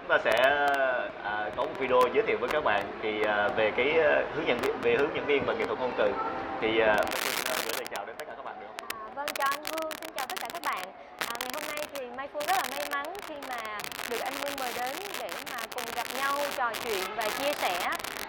chúng ta sẽ có một video giới thiệu với các bạn thì về cái hướng dẫn viên và nghệ thuật ngôn từ. Thì gửi lời chào đến tất cả các bạn được không? Vâng, chào anh Vương, xin chào tất cả các bạn. Ngày hôm nay thì Mai Phương rất là may mắn khi mà được anh Vương mời đến để mà cùng gặp nhau, trò chuyện và chia sẻ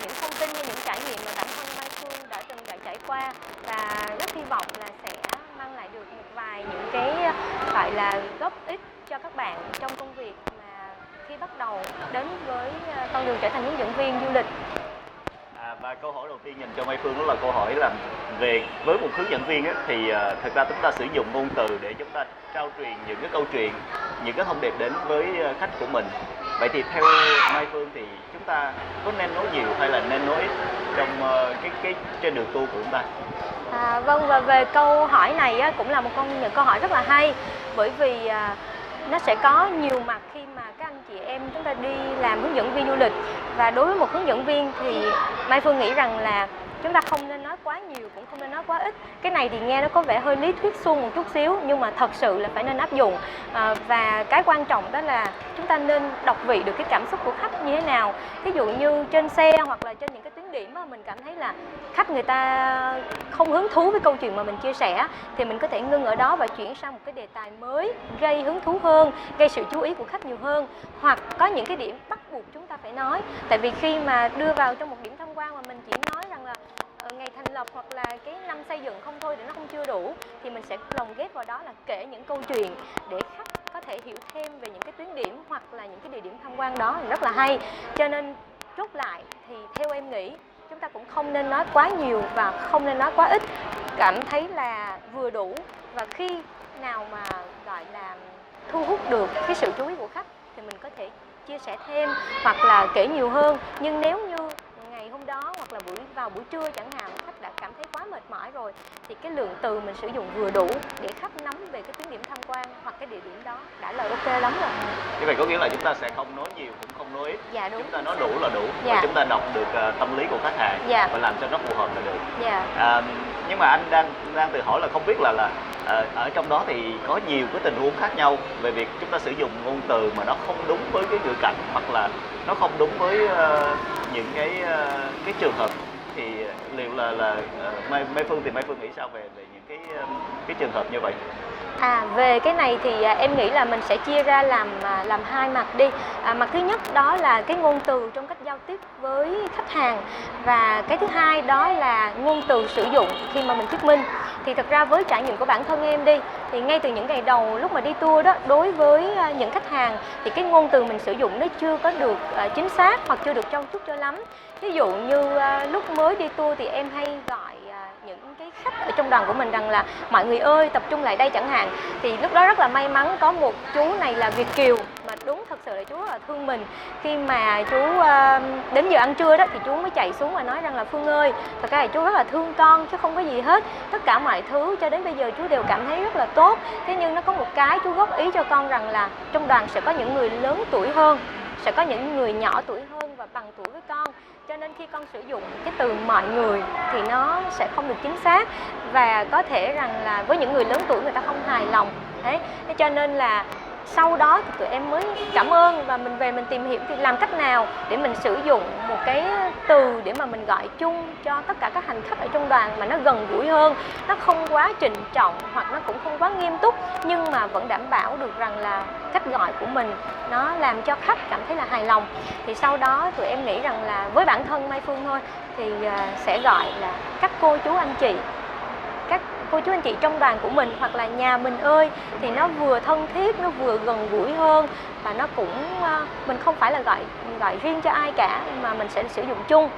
những thông tin hay những trải nghiệm mà bản thân Mai Phương đã từng trải qua, và rất hy vọng là sẽ mang lại được một vài những cái gọi là góp ích cho các bạn trong công việc mà khi bắt đầu đến với con đường trở thành hướng dẫn viên du lịch. Và câu hỏi đầu tiên dành cho Mai Phương đó là câu hỏi là về với một hướng dẫn viên á, thì thực ra chúng ta sử dụng ngôn từ để chúng ta trao truyền những cái câu chuyện, những cái thông điệp đến với khách của mình. Vậy thì theo Mai Phương thì chúng ta có nên nói nhiều hay là nên nói ít trong cái trên đường tour của chúng ta? Vâng, và về câu hỏi này á, cũng là những câu hỏi rất là hay, bởi vì nó sẽ có nhiều mặt khi mà các anh chị em chúng ta đi làm hướng dẫn viên du lịch. Và đối với một hướng dẫn viên thì Mai Phương nghĩ rằng là chúng ta không nên nói quá nhiều, cũng không nên nói quá ít. Cái này thì nghe nó có vẻ hơi lý thuyết suông một chút xíu, nhưng mà thật sự là phải nên áp dụng. Và cái quan trọng đó là chúng ta nên đọc vị được cái cảm xúc của khách như thế nào. Ví dụ như trên xe hoặc là trên những cái tuyến điểm mà mình cảm thấy là khách người ta không hứng thú với câu chuyện mà mình chia sẻ, thì mình có thể ngưng ở đó và chuyển sang một cái đề tài mới, gây hứng thú hơn, gây sự chú ý của khách nhiều hơn. Hoặc có những cái điểm bắt buộc chúng ta phải nói. Tại vì khi mà đưa vào trong một điểm tham quan mà mình chỉ nói rằng là ngày thành lập hoặc là cái năm xây dựng không thôi thì nó không chưa đủ, thì mình sẽ lồng ghép vào đó là kể những câu chuyện để khách có thể hiểu thêm về những cái tuyến điểm hoặc là những cái địa điểm tham quan đó, rất là hay. Cho nên rút lại thì theo em nghĩ chúng ta cũng không nên nói quá nhiều và không nên nói quá ít, cảm thấy là vừa đủ. Và khi nào mà gọi là thu hút được cái sự chú ý của khách thì mình có thể chia sẻ thêm hoặc là kể nhiều hơn. Nhưng nếu như ngày hôm đó hoặc là vào buổi trưa chẳng hạn, khách đã cảm thấy quá mệt mỏi rồi thì cái lượng từ mình sử dụng vừa đủ để khách nắm về cái tuyến điểm tham quan hoặc cái địa điểm đó đã là ok lắm rồi. Như vậy có nghĩa là chúng ta sẽ không nói nhiều cũng không nói ít. Dạ, đúng. Chúng ta nói đủ là đủ. Dạ. Và chúng ta đọc được tâm lý của khách hàng. Dạ. Và làm cho nó phù hợp là được. Dạ. Nhưng mà anh đang tự hỏi là không biết là ở trong đó thì có nhiều cái tình huống khác nhau về việc chúng ta sử dụng ngôn từ mà nó không đúng với cái ngữ cảnh, hoặc là nó không đúng với những cái trường hợp. Thì liệu là Mai Phương thì Mai Phương nghĩ sao về những cái trường hợp như vậy? Về cái này thì em nghĩ là mình sẽ chia ra làm hai mặt đi. Mặt thứ nhất đó là cái ngôn từ trong cách giao tiếp với khách hàng, và cái thứ hai đó là ngôn từ sử dụng khi mà mình thuyết minh. Thì thật ra với trải nghiệm của bản thân em đi, thì ngay từ những ngày đầu lúc mà đi tour đó, đối với những khách hàng thì cái ngôn từ mình sử dụng nó chưa có được chính xác hoặc chưa được trau chuốt cho lắm. Ví dụ như lúc mới đi tour thì em hay gọi những cái khách ở trong đoàn của mình rằng là mọi người ơi tập trung lại đây chẳng hạn. Thì lúc đó rất là may mắn có một chú này là Việt kiều, mà đúng thật sự là chú rất là thương mình. Khi mà chú đến giờ ăn trưa đó thì chú mới chạy xuống và nói rằng là Phương ơi, thật ra là chú rất là thương con chứ không có gì hết, tất cả mọi thứ cho đến bây giờ chú đều cảm thấy rất là tốt. Thế nhưng nó có một cái chú góp ý cho con rằng là trong đoàn sẽ có những người lớn tuổi hơn, sẽ có những người nhỏ tuổi hơn và bằng tuổi với con, cho nên khi con sử dụng cái từ mọi người thì nó sẽ không được chính xác, và có thể rằng là với những người lớn tuổi người ta không hài lòng. Thế cho nên là sau đó thì tụi em mới cảm ơn và mình về mình tìm hiểu thì làm cách nào để mình sử dụng một cái từ để mà mình gọi chung cho tất cả các hành khách ở trong đoàn mà nó gần gũi hơn, nó không quá trịnh trọng hoặc nó cũng không quá nghiêm túc, nhưng mà vẫn đảm bảo được rằng là cách gọi của mình nó làm cho khách cảm thấy là hài lòng. Thì sau đó tụi em nghĩ rằng là với bản thân Mai Phương thôi thì sẽ gọi là các cô chú anh chị, các cô chú anh chị trong đoàn của mình hoặc là nhà mình ơi, thì nó vừa thân thiết, nó vừa gần gũi hơn, và nó cũng mình không phải là gọi riêng cho ai cả mà mình sẽ sử dụng chung.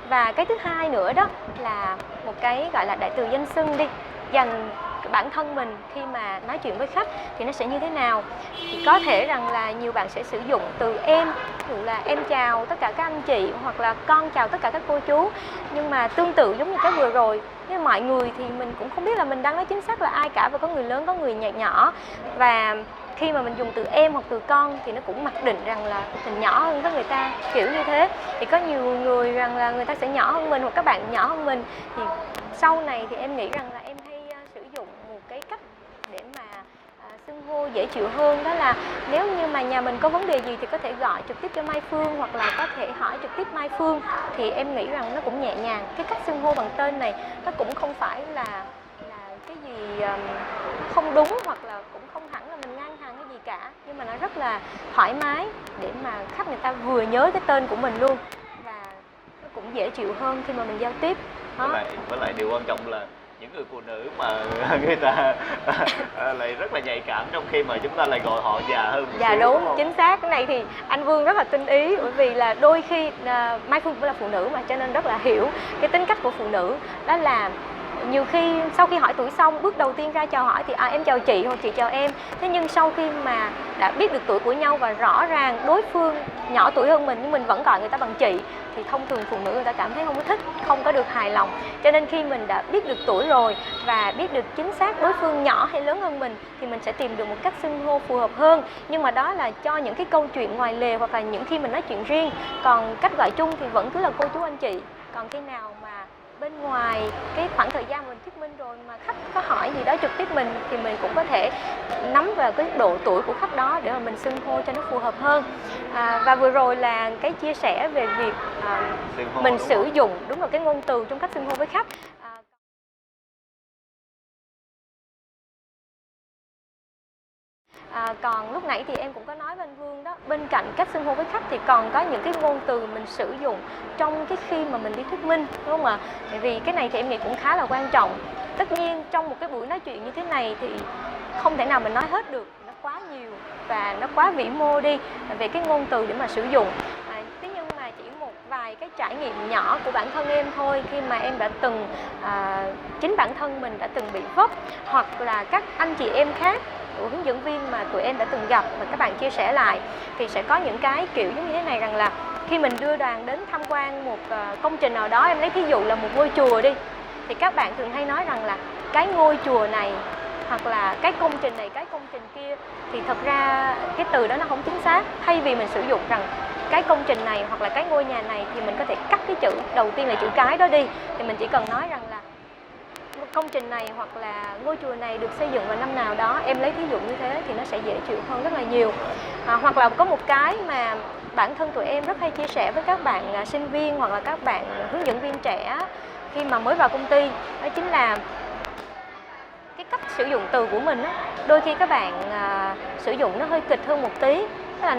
Và cái thứ hai nữa đó là một cái gọi là đại từ danh xưng đi, dành bản thân mình khi mà nói chuyện với khách thì nó sẽ như thế nào. Thì có thể rằng là nhiều bạn sẽ sử dụng từ em, ví dụ là em chào tất cả các anh chị hoặc là con chào tất cả các cô chú, nhưng mà tương tự giống như cái vừa rồi, với mọi người thì mình cũng không biết là mình đang nói chính xác là ai cả, và có người lớn có người nhỏ. Và khi mà mình dùng từ em hoặc từ con thì nó cũng mặc định rằng là mình nhỏ hơn các người ta, kiểu như thế. Thì có nhiều người rằng là người ta sẽ nhỏ hơn mình hoặc các bạn nhỏ hơn mình, thì sau này thì em nghĩ rằng là em hay sử dụng một cái cách để mà xưng hô dễ chịu hơn, đó là nếu như mà nhà mình có vấn đề gì thì có thể gọi trực tiếp cho Mai Phương hoặc là có thể hỏi trực tiếp Mai Phương, thì em nghĩ rằng nó cũng nhẹ nhàng. Cái cách xưng hô bằng tên này nó cũng không phải là cái gì nó không đúng, hoặc là cũng không hẳn là mình ngang hàng cái gì cả, nhưng mà nó rất là thoải mái để mà khách người ta vừa nhớ cái tên của mình luôn, và nó cũng dễ chịu hơn khi mà mình giao tiếp. Với lại điều quan trọng là những người phụ nữ mà người ta lại rất là nhạy cảm trong khi mà chúng ta lại gọi họ già hơn một Dạ xíu, đúng, chính xác. Cái này thì anh Vương rất là tinh ý, bởi vì là đôi khi Mai Phương cũng là phụ nữ mà, cho nên rất là hiểu cái tính cách của phụ nữ. Đó là nhiều khi sau khi hỏi tuổi xong, bước đầu tiên ra chào hỏi thì em chào chị hoặc chị chào em. Thế nhưng sau khi mà đã biết được tuổi của nhau và rõ ràng đối phương nhỏ tuổi hơn mình nhưng mình vẫn gọi người ta bằng chị, thì thông thường phụ nữ người ta cảm thấy không có thích, không có được hài lòng. Cho nên khi mình đã biết được tuổi rồi và biết được chính xác đối phương nhỏ hay lớn hơn mình thì mình sẽ tìm được một cách xưng hô phù hợp hơn. Nhưng mà đó là cho những cái câu chuyện ngoài lề hoặc là những khi mình nói chuyện riêng. Còn cách gọi chung thì vẫn cứ là cô chú anh chị. Còn khi nào mà bên ngoài cái khoảng thời gian mình thuyết minh rồi mà khách có hỏi gì đó trực tiếp mình thì mình cũng có thể nắm vào cái độ tuổi của khách đó để mà mình xưng hô cho nó phù hợp hơn. Và vừa rồi là cái chia sẻ về việc mình sử dụng đúng là cái ngôn từ trong cách xưng hô với khách. Còn lúc nãy thì em cũng có nói với anh Vương đó, bên cạnh cách xưng hô với khách thì còn có những cái ngôn từ mình sử dụng trong cái khi mà mình đi thuyết minh, đúng không ạ? Tại vì cái này thì em nghĩ cũng khá là quan trọng. Tất nhiên trong một cái buổi nói chuyện như thế này thì không thể nào mình nói hết được, nó quá nhiều và nó quá vĩ mô đi về cái ngôn từ để mà sử dụng. Thế nhưng mà chỉ một vài cái trải nghiệm nhỏ của bản thân em thôi, khi mà em đã từng chính bản thân mình đã từng bị vấp, hoặc là các anh chị em khác của hướng dẫn viên mà tụi em đã từng gặp và các bạn chia sẻ lại, thì sẽ có những cái kiểu giống như thế này, rằng là khi mình đưa đoàn đến tham quan một công trình nào đó, em lấy thí dụ là một ngôi chùa đi, thì các bạn thường hay nói rằng là cái ngôi chùa này hoặc là cái công trình này, cái công trình kia, thì thật ra cái từ đó nó không chính xác. Thay vì mình sử dụng rằng cái công trình này hoặc là cái ngôi nhà này thì mình có thể cắt cái chữ đầu tiên là chữ cái đó đi, thì mình chỉ cần nói rằng là công trình này hoặc là ngôi chùa này được xây dựng vào năm nào đó. Em lấy thí dụ như thế thì nó sẽ dễ chịu hơn rất là nhiều. Hoặc là có một cái mà bản thân tụi em rất hay chia sẻ với các bạn sinh viên hoặc là các bạn hướng dẫn viên trẻ khi mà mới vào công ty, đó chính là cái cách sử dụng từ của mình á. Đôi khi các bạn sử dụng nó hơi kịch hơn một tí, tức là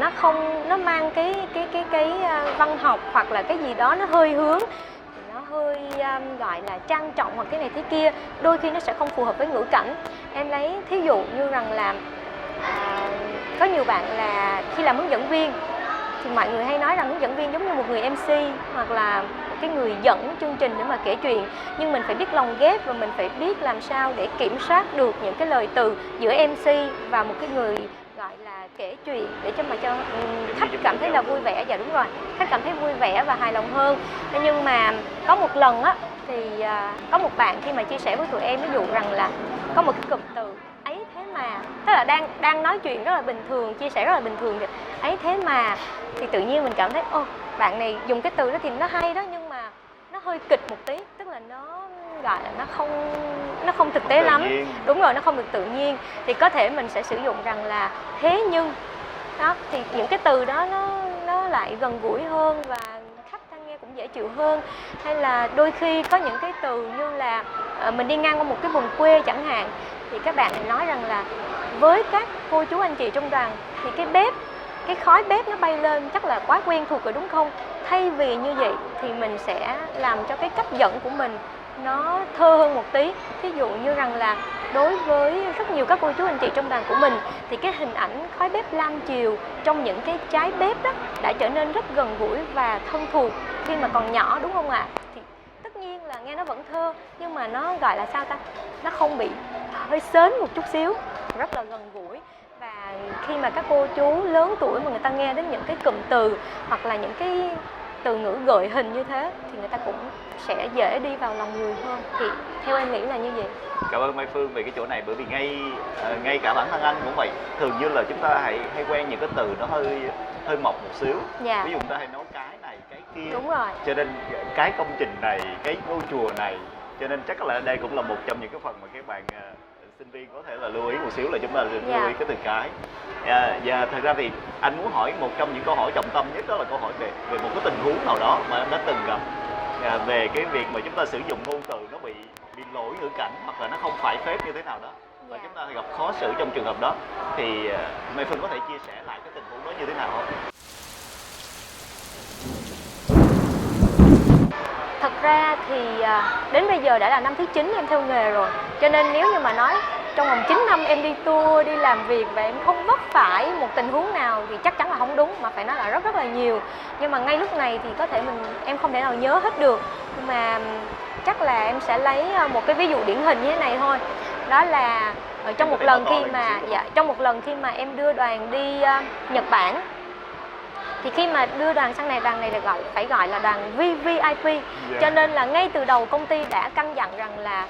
nó mang cái văn học hoặc là cái gì đó nó hơi hướng, hơi gọi là trang trọng hoặc cái này thế kia, đôi khi nó sẽ không phù hợp với ngữ cảnh. Em lấy thí dụ như rằng là có nhiều bạn là khi làm hướng dẫn viên thì mọi người hay nói rằng hướng dẫn viên giống như một người MC hoặc là một cái người dẫn chương trình để mà kể chuyện, nhưng mình phải biết lồng ghép và mình phải biết làm sao để kiểm soát được những cái lời từ giữa MC và một cái người gọi là kể chuyện, để cho khách cảm thấy là vui vẻ. Dạ đúng rồi, khách cảm thấy vui vẻ và hài lòng hơn. Nhưng mà có một lần á thì có một bạn khi mà chia sẻ với tụi em, ví dụ rằng là có một cái cụm từ ấy thế mà, tức là đang nói chuyện rất là bình thường, chia sẻ rất là bình thường vậy, ấy thế mà, thì tự nhiên mình cảm thấy bạn này dùng cái từ đó thì nó hay đó, nhưng mà nó hơi kịch một tí, tức là nó gọi là nó không thực tế lắm. Đúng rồi, nó không được tự nhiên. Thì có thể mình sẽ sử dụng rằng là thế nhưng đó, thì những cái từ đó nó lại gần gũi hơn và khách nghe cũng dễ chịu hơn. Hay là đôi khi có những cái từ như là mình đi ngang qua một cái vùng quê chẳng hạn, thì các bạn nói rằng là với các cô chú anh chị trong đoàn thì cái khói bếp nó bay lên chắc là quá quen thuộc rồi đúng không? Thay vì như vậy thì mình sẽ làm cho cái cách dẫn của mình nó thơ hơn một tí. Thí dụ như rằng là đối với rất nhiều các cô chú anh chị trong đoàn của mình thì cái hình ảnh khói bếp lam chiều trong những cái trái bếp đó đã trở nên rất gần gũi và thân thuộc khi mà còn nhỏ, đúng không ạ? Thì tất nhiên là nghe nó vẫn thơ, nhưng mà nó gọi là sao ta? Nó không bị hơi sến một chút xíu, rất là gần gũi. Và khi mà các cô chú lớn tuổi mà người ta nghe đến những cái cụm từ hoặc là những cái từ ngữ gợi hình như thế thì người ta cũng sẽ dễ đi vào lòng người hơn. Thì theo em nghĩ là như vậy. Cảm ơn Mai Phương về cái chỗ này, bởi vì ngay cả bản thân anh cũng vậy. Thường như là chúng ta hay quen những cái từ nó hơi mộc một xíu. Dạ. Ví dụ chúng ta hay nói cái này cái kia. Đúng rồi. Cho nên cái công trình này, cái ngôi chùa này, cho nên chắc là đây cũng là một trong những cái phần mà các bạn sinh viên có thể là lưu ý một xíu là chúng ta lưu Dạ. ý cái từ cái. Và thật ra thì anh muốn hỏi một trong những câu hỏi trọng tâm nhất, đó là câu hỏi về một cái tình huống nào đó mà anh đã từng gặp, về cái việc mà chúng ta sử dụng ngôn từ nó bị lỗi ngữ cảnh hoặc là nó không phải phép như thế nào đó, và Dạ. chúng ta gặp khó xử trong trường hợp đó, thì Mai Phương có thể chia sẻ lại cái tình huống đó như thế nào không? Thật ra thì đến bây giờ đã là năm thứ 9 em theo nghề rồi. Cho nên nếu như mà nói trong vòng 9 năm em đi tour, đi làm việc và em không vấp phải một tình huống nào thì chắc chắn là không đúng, mà phải nói là rất rất là nhiều. Nhưng mà ngay lúc này thì có thể em không thể nào nhớ hết được. Nhưng mà chắc là em sẽ lấy một cái ví dụ điển hình như thế này thôi. Đó là trong một lần khi mà em đưa đoàn đi Nhật Bản, thì khi mà đưa đoàn sang này, đoàn này là phải gọi là đoàn VVIP. Cho nên là ngay từ đầu công ty đã căn dặn rằng là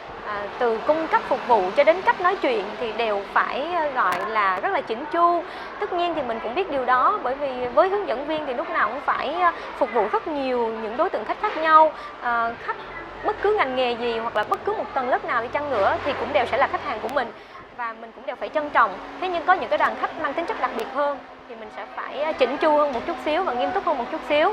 từ cung cấp phục vụ cho đến cách nói chuyện thì đều phải gọi là rất là chỉnh chu. Tất nhiên thì mình cũng biết điều đó, bởi vì với hướng dẫn viên thì lúc nào cũng phải phục vụ rất nhiều những đối tượng khách khác nhau. Khách bất cứ ngành nghề gì hoặc là bất cứ một tầng lớp nào đi chăng nữa thì cũng đều sẽ là khách hàng của mình, và mình cũng đều phải trân trọng. Thế nhưng có những cái đoàn khách mang tính chất đặc biệt hơn thì mình sẽ phải chỉnh chu hơn một chút xíu và nghiêm túc hơn một chút xíu.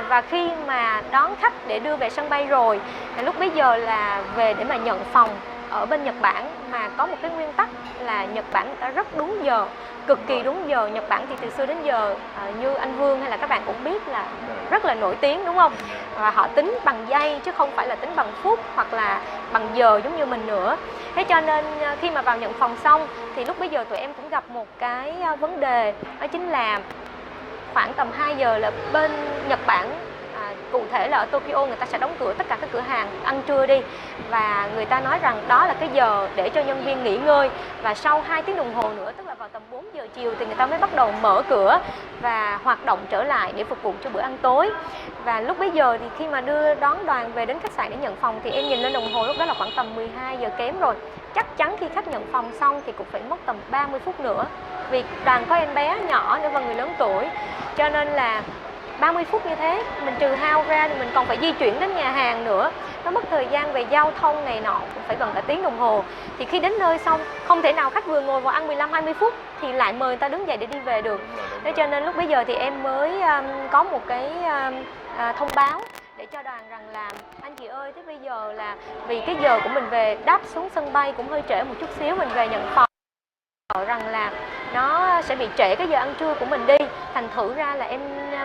Và khi mà đón khách để đưa về sân bay rồi, lúc bấy giờ là về để mà nhận phòng ở bên Nhật Bản, mà có một cái nguyên tắc là Nhật Bản người ta rất đúng giờ, cực kỳ đúng giờ. Nhật Bản thì từ xưa đến giờ như anh Vương hay là các bạn cũng biết là rất là nổi tiếng, đúng không? Và họ tính bằng giây chứ không phải là tính bằng phút hoặc là bằng giờ giống như mình nữa. Thế cho nên khi mà vào nhận phòng xong thì lúc bấy giờ tụi em cũng gặp một cái vấn đề, đó chính là khoảng tầm 2 giờ là bên Nhật Bản, cụ thể là ở Tokyo, người ta sẽ đóng cửa tất cả các cửa hàng ăn trưa đi, và người ta nói rằng đó là cái giờ để cho nhân viên nghỉ ngơi, và sau 2 tiếng đồng hồ nữa, tức là vào tầm 4 giờ chiều thì người ta mới bắt đầu mở cửa và hoạt động trở lại để phục vụ cho bữa ăn tối. Và lúc bấy giờ thì khi mà đưa đón đoàn về đến khách sạn để nhận phòng thì em nhìn lên đồng hồ, lúc đó là khoảng tầm 12 giờ kém rồi. Chắc chắn khi khách nhận phòng xong thì cũng phải mất tầm 30 phút nữa, vì đoàn có em bé nhỏ nữa và người lớn tuổi, cho nên là 30 phút như thế mình trừ hao ra thì mình còn phải di chuyển đến nhà hàng nữa, nó mất thời gian về giao thông này nọ cũng phải gần cả tiếng đồng hồ. Thì khi đến nơi xong không thể nào khách vừa ngồi vào ăn 15-20 phút thì lại mời người ta đứng dậy để đi về được. Thế cho nên lúc bấy giờ thì em mới có một cái thông báo để cho đoàn rằng là anh chị ơi, thế bây giờ là vì cái giờ của mình về đáp xuống sân bay cũng hơi trễ một chút xíu, mình về nhận phòng rằng là nó sẽ bị trễ cái giờ ăn trưa của mình đi, thành thử ra là em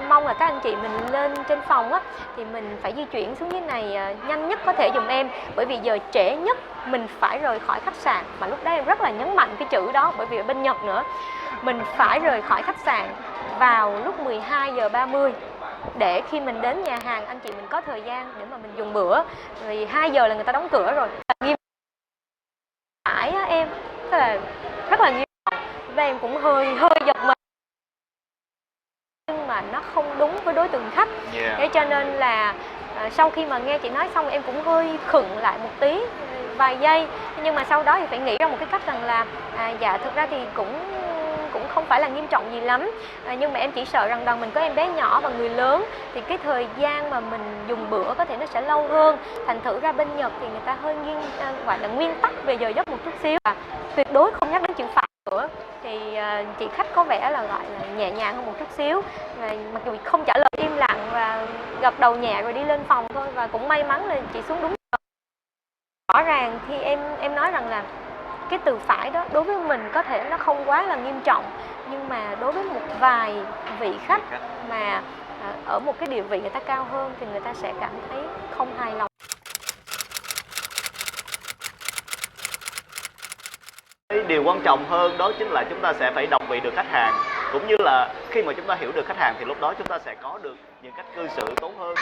mong là các anh chị mình lên trên phòng á thì mình phải di chuyển xuống dưới này nhanh nhất có thể giùm em, bởi vì giờ trễ nhất mình phải rời khỏi khách sạn. Mà lúc đó em rất là nhấn mạnh cái chữ đó, bởi vì ở bên Nhật nữa, mình phải rời khỏi khách sạn vào lúc 12 giờ 30 để khi mình đến nhà hàng anh chị mình có thời gian để mà mình dùng bữa, vì 2 giờ là người ta đóng cửa rồi. Nghiêm phải em, tức là rất là nghiêm, và em cũng hơi giật mình, nhưng mà nó không đúng với đối tượng khách. Thế cho nên là sau khi mà nghe chị nói xong em cũng hơi khựng lại một tí, vài giây, nhưng mà sau đó thì phải nghĩ ra một cái cách rằng là dạ thực ra thì cũng không phải là nghiêm trọng gì lắm, nhưng mà em chỉ sợ rằng đoàn mình có em bé nhỏ và người lớn thì cái thời gian mà mình dùng bữa có thể nó sẽ lâu hơn. Thành thử ra bên Nhật thì người ta hơi gọi là nguyên tắc về giờ giấc một chút xíu, và tuyệt đối không nhắc đến chữ phạt nữa. Thì chị khách có vẻ là gọi là nhẹ nhàng hơn một chút xíu, mặc dù không trả lời, im lặng và gật đầu nhẹ rồi đi lên phòng thôi, và cũng may mắn là chị xuống đúng giờ. Rõ ràng khi em nói rằng là cái từ phải đó đối với mình có thể nó không quá là nghiêm trọng, nhưng mà đối với một vài vị khách mà ở một cái địa vị người ta cao hơn thì người ta sẽ cảm thấy không hài lòng. Điều quan trọng hơn đó chính là chúng ta sẽ phải đồng vị được khách hàng, cũng như là khi mà chúng ta hiểu được khách hàng thì lúc đó chúng ta sẽ có được những cách cư xử tốt hơn.